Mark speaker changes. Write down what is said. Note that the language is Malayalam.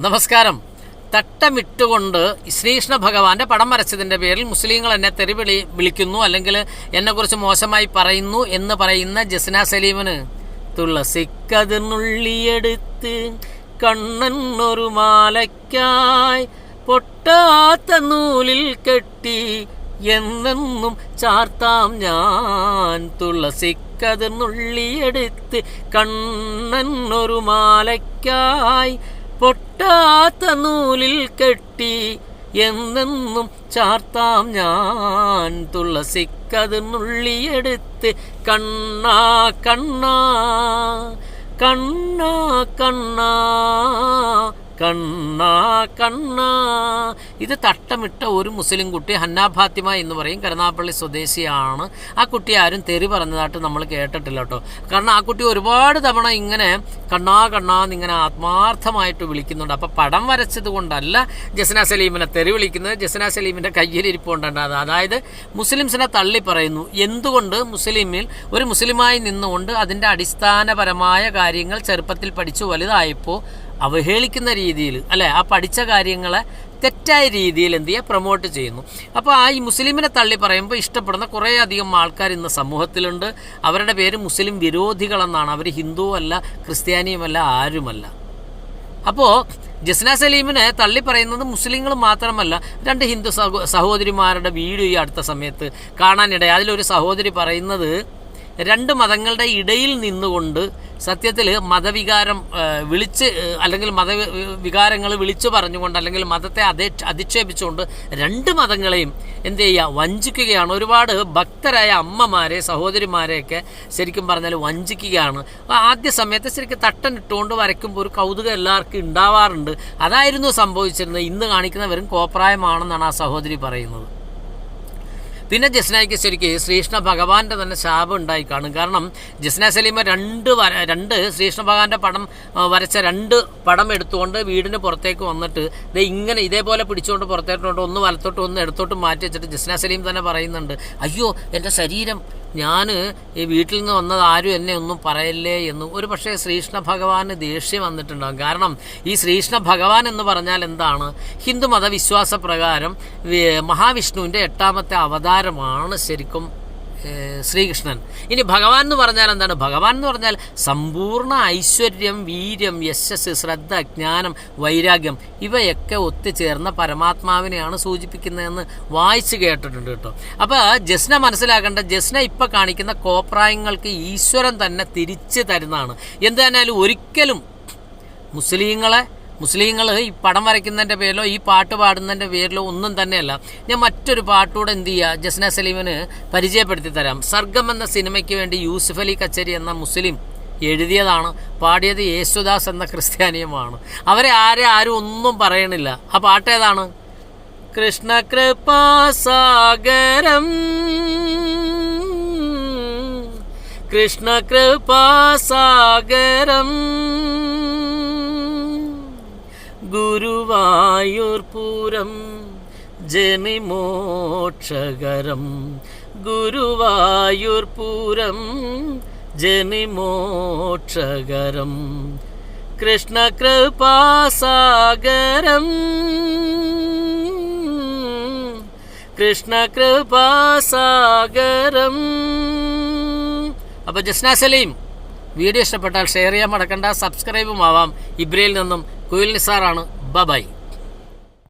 Speaker 1: നമസ്കാരം. തട്ടമിട്ടുകൊണ്ട് ശ്രീകൃഷ്ണ ഭഗവാന്റെ പടം വരച്ചതിൻ്റെ പേരിൽ മുസ്ലിങ്ങൾ എന്നെ വിളിക്കുന്നു, അല്ലെങ്കിൽ എന്നെക്കുറിച്ച് മോശമായി പറയുന്നു എന്ന് പറയുന്ന ജസ്ന സലീമിന് തുളസിക്കതിർന്നുള്ളിയെടുത്ത് കണ്ണൻ ഒരു മാലയ്ക്കായി പൊട്ടാത്ത നൂലിൽ കെട്ടി എന്നെന്നും ചാർത്താം ഞാൻ. തുളസിക്കതിർന്നുള്ളിയെടുത്ത് കണ്ണൻ ഒരു മാലയ്ക്കായി പൊട്ടാത്ത നൂലിൽ കെട്ടി എന്നെന്നും ചാർത്താം ഞാൻ. തുളസിക്കതിർന്നുള്ളിയെടുത്ത് കണ്ണാ കണ്ണാ കണ്ണാ കണ്ണാ കണ്ണാ കണ്ണാ. ഇത് തട്ടമിട്ട ഒരു മുസ്ലിം കുട്ടി, ഹന്നാ ഫാത്തിമ എന്ന് പറയും, കരുനാഗപ്പള്ളി സ്വദേശിയാണ്. ആ കുട്ടി ആരും തെറി പറഞ്ഞതായിട്ട് നമ്മൾ കേട്ടിട്ടില്ല കേട്ടോ. കാരണം ആ കുട്ടി ഒരുപാട് തവണ ഇങ്ങനെ കണ്ണാ കണ്ണാന്നിങ്ങനെ ആത്മാർത്ഥമായിട്ട് വിളിക്കുന്നുണ്ട്. അപ്പം പടം വരച്ചത് കൊണ്ടല്ല ജസ്ന സലീമിനെ തെറി വിളിക്കുന്നത്, ജസ്ന സലീമിൻ്റെ കയ്യിലിരിപ്പുണ്ടാകുന്നത്. അതായത് മുസ്ലിംസിനെ തള്ളി പറയുന്നു. എന്തുകൊണ്ട് മുസ്ലിമിൽ ഒരു മുസ്ലിമായി നിന്നുകൊണ്ട് അതിൻ്റെ അടിസ്ഥാനപരമായ കാര്യങ്ങൾ ചെറുപ്പത്തിൽ പഠിച്ചു വലുതായപ്പോൾ അവഹേളിക്കുന്ന രീതിയിൽ, അല്ലെ, ആ പഠിച്ച കാര്യങ്ങളെ തെറ്റായ രീതിയിൽ എന്ത് ചെയ്യുക, പ്രൊമോട്ട് ചെയ്യുന്നു. അപ്പോൾ ഈ മുസ്ലിമിനെ തള്ളി പറയുമ്പോൾ ഇഷ്ടപ്പെടുന്ന കുറേ അധികം ആൾക്കാർ ഇന്ന് സമൂഹത്തിലുണ്ട്. അവരുടെ പേര് മുസ്ലിം വിരോധികളെന്നാണ്. അവർ ഹിന്ദുവല്ല, ക്രിസ്ത്യാനിയുമല്ല, ആരുമല്ല. അപ്പോൾ ജസ്ന സലീമിനെ തള്ളി പറയുന്നത് മുസ്ലിങ്ങൾ മാത്രമല്ല, രണ്ട് ഹിന്ദു സഹോദരിമാരുടെ വീഡിയോ ഈ അടുത്ത സമയത്ത് കാണാനിടയായി. അതിലൊരു സഹോദരി പറയുന്നത് രണ്ട് മതങ്ങളുടെ ഇടയിൽ നിന്നുകൊണ്ട് സത്യത്തിൽ മതവികാരം അല്ലെങ്കിൽ മതവികാരങ്ങൾ വിളിച്ചു പറഞ്ഞുകൊണ്ട്, അല്ലെങ്കിൽ മതത്തെ അധിക്ഷേപിച്ചുകൊണ്ട് രണ്ട് മതങ്ങളെയും എന്ത് ചെയ്യുക, വഞ്ചിക്കുകയാണ്. ഒരുപാട് ഭക്തരായ അമ്മമാരെ, സഹോദരിമാരെയൊക്കെ ശരിക്കും പറഞ്ഞാൽ വഞ്ചിക്കുകയാണ്. ആദ്യ സമയത്ത് ശരിക്കും തട്ടനിട്ടുകൊണ്ട് വരയ്ക്കുമ്പോൾ ഒരു കൗതുകം എല്ലാവർക്കും ഉണ്ടാവാറുണ്ട്. അതായിരുന്നു സംഭവിച്ചിരുന്നത്. ഇന്ന് കാണിക്കുന്നവരും കോപ്രായമാണെന്നാണ് ആ സഹോദരി പറയുന്നത്. പിന്നെ ജസ്നയ്ക്ക് ശരിക്കും ശ്രീകൃഷ്ണ ഭഗവാന്റെ തന്നെ ശാപം ഉണ്ടായി കാണും. കാരണം ജസ്ന സലീമ രണ്ട് ശ്രീകൃഷ്ണ ഭഗവാന്റെ പടം വരച്ച രണ്ട് പടം എടുത്തുകൊണ്ട് വീടിന് പുറത്തേക്ക് വന്നിട്ട് ഇങ്ങനെ ഇതേപോലെ പിടിച്ചുകൊണ്ട് പുറത്തേട്ടോട്ട് ഒന്ന് വലത്തോട്ട് ഒന്ന് ഇടത്തോട്ട് മാറ്റി വെച്ചിട്ട് ജസ്ന സലീം തന്നെ പറയുന്നുണ്ട്, അയ്യോ എൻ്റെ ശരീരം, ഞാൻ ഈ വീട്ടിൽ നിന്ന് വന്നത്, ആരും എന്നെ ഒന്നും പറയല്ലേ എന്ന്. ഒരു പക്ഷേ ശ്രീകൃഷ്ണ ഭഗവാന് ദേഷ്യം വന്നിട്ടുണ്ടാകും. കാരണം ഈ ശ്രീകൃഷ്ണ ഭഗവാൻ എന്ന് പറഞ്ഞാൽ എന്താണ്? ഹിന്ദു മതവിശ്വാസ പ്രകാരം മഹാവിഷ്ണുവിൻ്റെ 8ാമത്തെ അവതാരമാണ് ശരിക്കും ശ്രീകൃഷ്ണൻ. ഇനി ഭഗവാൻ എന്ന് പറഞ്ഞാൽ എന്താണ്? ഭഗവാൻ എന്ന് പറഞ്ഞാൽ സമ്പൂർണ്ണ ഐശ്വര്യം, വീര്യം, യശസ്, ശ്രദ്ധ, ജ്ഞാനം, വൈരാഗ്യം ഇവയൊക്കെ ഒത്തുചേർന്ന പരമാത്മാവിനെയാണ് സൂചിപ്പിക്കുന്നതെന്ന് വായിച്ച് കേട്ടിട്ടുണ്ട് കേട്ടോ. അപ്പോൾ ജസ്ന മനസ്സിലാക്കേണ്ട, ജസ്ന ഇപ്പം കാണിക്കുന്ന കോപ്രായങ്ങൾക്ക് ഈശ്വരൻ തന്നെ തിരിച്ചു തരുന്നതാണ്. എന്തായാലും ഒരിക്കലും മുസ്ലിങ്ങൾ ഈ പടം വരയ്ക്കുന്നതിൻ്റെ പേരിലോ ഈ പാട്ട് പാടുന്നതിൻ്റെ പേരിലോ ഒന്നും തന്നെയല്ല. ഞാൻ മറ്റൊരു പാട്ടുകൂടെ എന്ത് ചെയ്യുക, ജസ്ന സലീമിന് പരിചയപ്പെടുത്തി തരാം. സർഗം എന്ന സിനിമയ്ക്ക് വേണ്ടി യൂസുഫ് അലി കച്ചേരി എന്ന മുസ്ലിം എഴുതിയതാണ്, പാടിയത് യേശുദാസ് എന്ന ക്രിസ്ത്യാനിയുമാണ്. അവരെ ആരും ഒന്നും പറയണില്ല. ആ പാട്ട് ഏതാണ്? കൃഷ്ണ കൃപാസാഗരം, കൃഷ്ണ കൃപാസാഗരം, ഗുരുവായൂർപുരം ജനിമോക്ഷകരം, ഗുരുവായൂർപുരം ജനിമോക്ഷകരം, കൃഷ്ണ കൃപാസാഗരം, കൃഷ്ണ കൃപാസാഗരം. അപ്പോൾ ജസ്ന സലീം, വീഡിയോ ഇഷ്ടപ്പെട്ടാൽ ഷെയർ ചെയ്യാൻ മറക്കണ്ട, സബ്സ്ക്രൈബും ആവാം. ഇബ്രയിൽ നിന്നും കുയിൽ നിസാറാണ്. ബൈ.